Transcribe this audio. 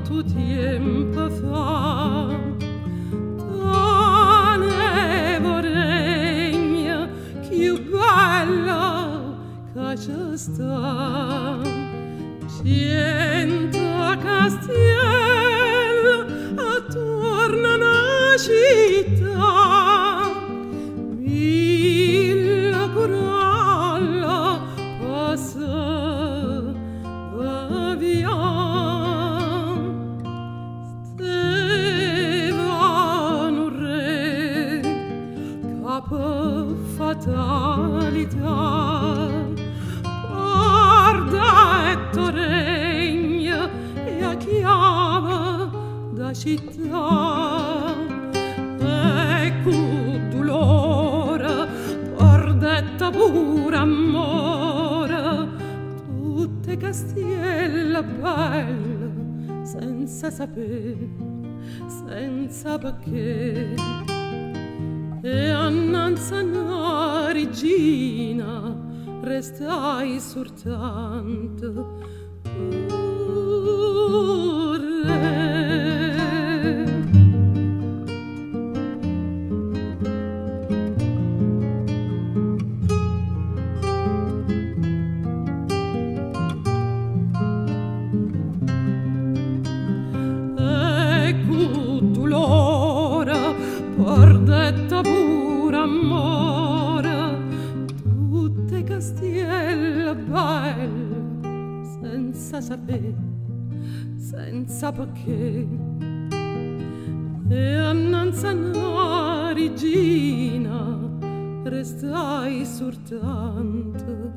quanto tempo fa tenevo regna più bella che c'è sta. Cento castelli attorno alla città, mille coralla passa via. Stefano re, capo fatalità, guarda regna e a chiave da città. Ecco dolore, perdetta pure amore, tutte castielle belle, senza sapere, senza perché. E annanzi una regina restai soltanto ecco dolore, perdetta pure amore, tutte castielle belle, senza sapere, senza perché. E annanzi una regina restai soltanto